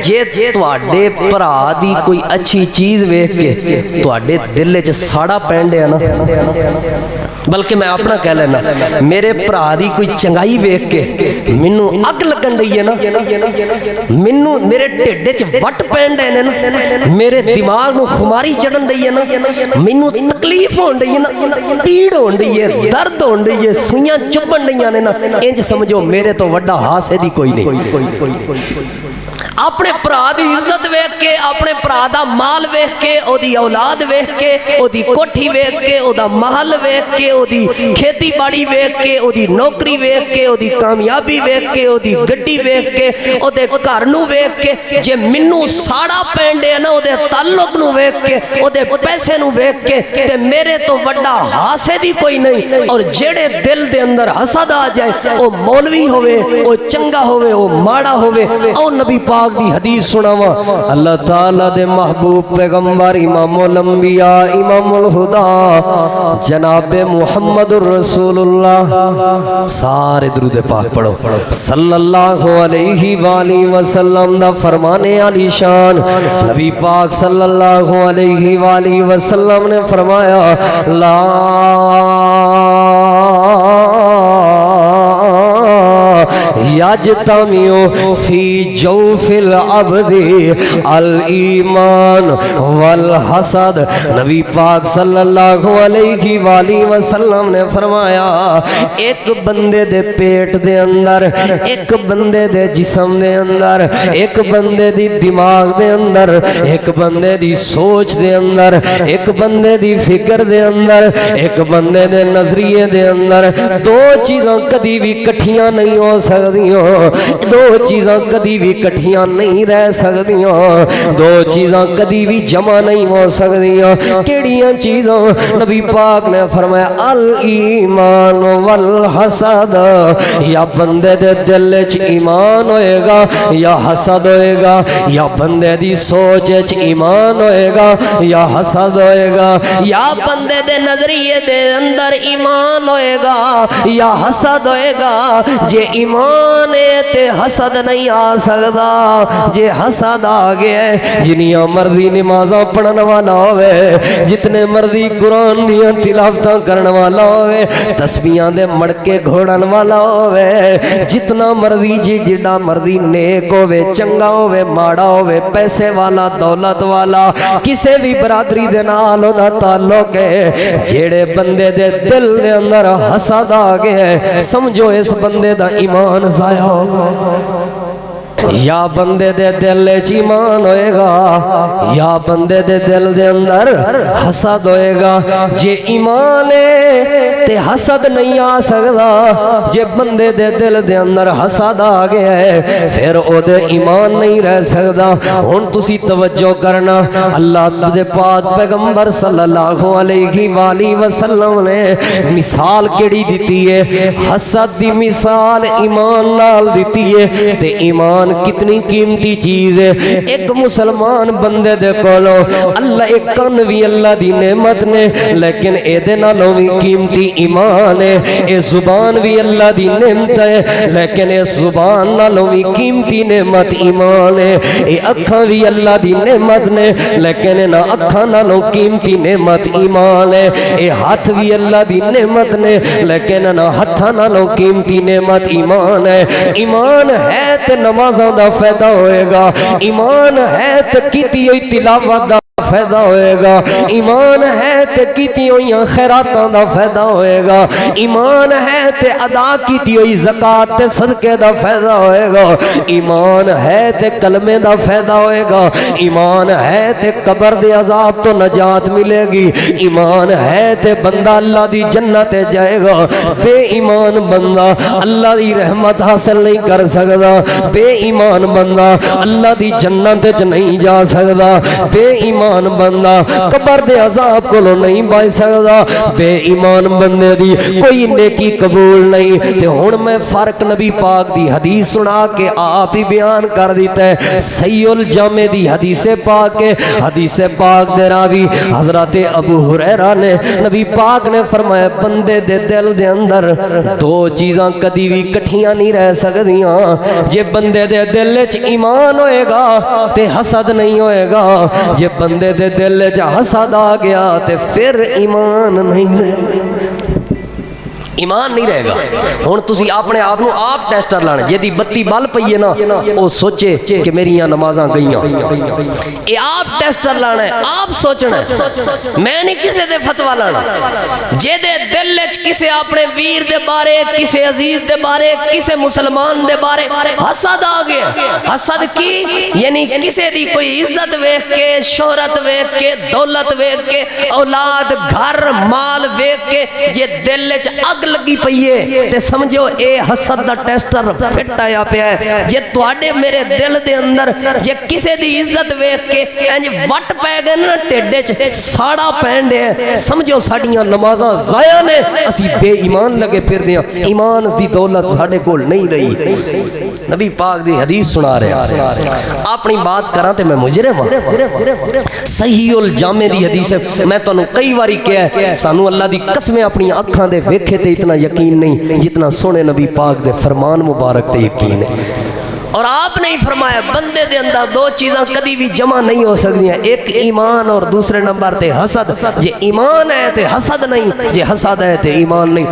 जे तुहाडे भरा दी कोई अच्छी चीज़ वेख के तुहाडे दिल च साड़ा पैंड है ना, बल्कि मैं अपना कह लेना, मेरे भरा दी कोई चंगाई वेख के मैनू अग लगन दी है ना, मैनू मेरे ढिड च वट पैन डे ने ना, मेरे दिमाग नू खुमारी चढ़न दी है ना, मैनू तकलीफ होन दी है ना, पीड़ होन दी है, दर्द होन दी है, सुइयां चुभन दियां ने ना, इंज समझो मेरे तो वड्डा हासे दी कोई नहीं। अपने भरा दी इज्जत वेख के, अपने भरा दा माल वेख के, ओदी औलाद वेख के, ओदी कोठी वेख के, ओदा महल वेख के, ओदी खेती बाड़ी वेख के, ओदी नौकरी वेख के, ओदी कामयाबी वेख के, ओदी गड्डी वेख के, ओदे घर नू वेख के, जे मैनू साड़ा पैंडे ना ओदे ताल्लुक नू वेख के, ओदे पैसे नू वेख के, ते मेरे तो वड्डा हासे दी कोई नहीं। और जेड़े दिल दे अंदर हसद आ जाए, ओ मौलवी होवे, ओ चंगा होवे, ओ माड़ा होवे, ओ नबी पाक दी हदीस सुनावा। अल्लाह ताला दे महबूब पैगंबर इमामुल अंबिया इमामुल हुदा जनाबे मुहम्मदुर रसूलुल्लाह, सारे दुरूद पाक पढ़ो, सल्लल्लाहु अलैहि वसल्लम दा फरमाने आली शान नबी पाक सल्लल्लाहु अलैहि वसल्लम ने फरमाया, ला यजतमिउ फी जौफिल अब्दी अल ईमान वल हसद। नबी पाक सल्लल्लाहु अलैहि वसल्लम ने फरमाया, एक बंदे दे पेट दे अंदर, एक बंदे दे जिस्म दे अंदर, एक बंदे दी दिमाग दे अंदर, एक बंदे दी सोच दे अंदर, एक बंदे दी फिक्र दे अंदर, एक बंदे दे नजरिए दे अंदर दो चीज़ां कदी भी कट्ठियां नहीं हो सकदियां, दो चीज़ां कदी भी कट्ठियां नहीं रह सकदियां, दो चीज़ां कदी भी जमा नहीं हो सकदियां। केड़ियां चीज़ां? नबी पाक ने फरमाया, अल ईमान वल हसद, या बंदे दे दिल च ईमान होएगा या हसद होएगा, या बंदे दी सोच च ईमान होएगा या हसद होएगा, या बंदे दे नजरिए दे अंदर ईमान होएगा या हसद होएगा। जे ईमान है ते हसद नहीं आ सकता, जे हसद आ गया जिनिया मर्जी नमाज़ां पढ़न वाला होवे, जितने मर्जी कुरान दियां तिलावतां करन वाला होवे, तस्बीहां दे मड़के घोड़न वाला होवे, जितना मर्जी जी जिड़ा मर्जी नेक होवे, चंगा होवे, माड़ा होवे, पैसे वाला दौलत वाला, किसी भी बरादरी दे नाल ओदा ताल्लुक है, जेड़े बंदे दे दिल दे अंदर हसद आ गया समझो इस बंदे दा ईमान ज़ाया हो गया। या बंदे दे दिल च ईमान होएगा या बंदे दे दिल दे अंदर हसद होएगा। जे ईमान है ते हसद नहीं आ सकता, जे बंदे दे दिल दे अंदर हसद आ गया है फिर ओदे ईमान नहीं रह सकता। हुण तुसी तवज्जो करना, अल्लाह दे पाक पैगंबर सल्लल्लाहु अलैहि वसल्लम ने मिसाल केड़ी दिती है? हसद दी मिसाल ईमान नाल दिती है। ते ईमान कितनी कीमती चीज है। एक मुसलमान बंदे दे कोलों अल्लाह एक कन भी अल्लाह दी नेमत ने, लेकिन एदे नालों भी कीमती ईमान है। ये जुबान भी अल्लाह दी नेमत है, लेकिन इस जुबान नालों भी कीमती नेमत ईमान है। ये अखां भी अल्लाह दी नेमत ने, लेकिन ना अखां नालों कीमती नेमत ईमान है। ये हाथ भी अल्लाह दी नेमत ने, लेकिन ना हत्थां नालों कीमती नेमत ईमान है। ईमान है ते नमाज़ां दा फायदा होएगा, ईमान है ते कीती हुई तिलावत दा फायदा होएगा, ईमान है ते कीती हुई खैरातां दा फायदा होएगा, ईमान है ते अदा कीती हुई ज़कात ते सदके दा फायदा होएगा, ईमान है ते कलमे दा फायदा होएगा, ईमान है ते कब्र दे अजाब तो नजात मिलेगी, ईमान है ते बंदा अल्लाह दी जन्नत जाएगा। बेईमान बंदा अल्लाह दी रहमत हासिल नहीं कर सकता, बेईमान बंदा अल्लाह दी जन्नत च नहीं जा सकता, बेईमान ایمان بندہ قبر دے عذاب کو نہیں بچ سکدا بے ایمان بندے دی کوئی نیکی قبول نہیں تے ہن میں فرق نبی پاک دی حدیث سنا کے آپ ہی بیان کر دیتا ہے صحیح الجامع دی حدیث پاک کے حدیث پاک دے راوی حضرت ابو ہریرہ نے نبی پاک نے فرمایا بندے دے دل دے اندر دو چیزاں کدی بھی کٹھیاں نہیں رہ سکدیاں جے بندے دے دل وچ ایمان ہوئے گا تے حسد نہیں ہوئے گا جے بندے دے دل وچ حسد آ گیا تے پھر ایمان نہیں رہے گا ایمان نہیں رہے گا ہن تسی اپنے آپ نو آپ ٹیسٹر لانے جیدی بتی بل پئی ہے نا او سوچے کہ میریاں نمازاں گئیاں اے آپ ٹیسٹر لانا ہے آپ سوچنا ہے میں نہیں کسے دے فتوہ لانا جے دے دل وچ کسے اپنے ویر دے بارے کسے عزیز دے بارے کسے مسلمان دے بارے حسد آ گیا حسد کی یعنی کسے دی کوئی عزت ویکھ کے شہرت ویکھ کے دولت ویکھ کے اولاد گھر مال ویکھ کے یہ دل وچ اگ لگی پئیے تے سمجھو اے حسد دا ٹیسٹر فٹ آیا پیا ہے جے تواڈے میرے دل دے اندر جے کسے دی عزت ویکھ کے انج وٹ پے گئے نا ٹھڈے چ ساڑا پین دے سمجھو ساڈیاں نمازاں ضائع نے اسی بے ایمان لگے پھردے ہاں ایمان دی دولت ساڈے کول نہیں رہی نبی پاک دی حدیث سنا رہے اپنی بات کراں تے میں مجرم ہوں صحیح الجامع دی حدیث ہے میں تانوں کئی واری کہا ہے سانو اللہ دی قسمیں اپنی اکھاں دے ویکھے تے اتنا یقین نہیں جتنا سونے نبی پاک دے فرمان مبارک تے یقین ہے اور آپ نے ہی فرمایا بندے دے اندر دو چیزاں کدی بھی جمع نہیں ہو سکتی ہیں ایک ایمان اور دوسرے نمبر تے حسد جے ایمان ہے تے حسد نہیں جے حسد ہے تے ایمان نہیں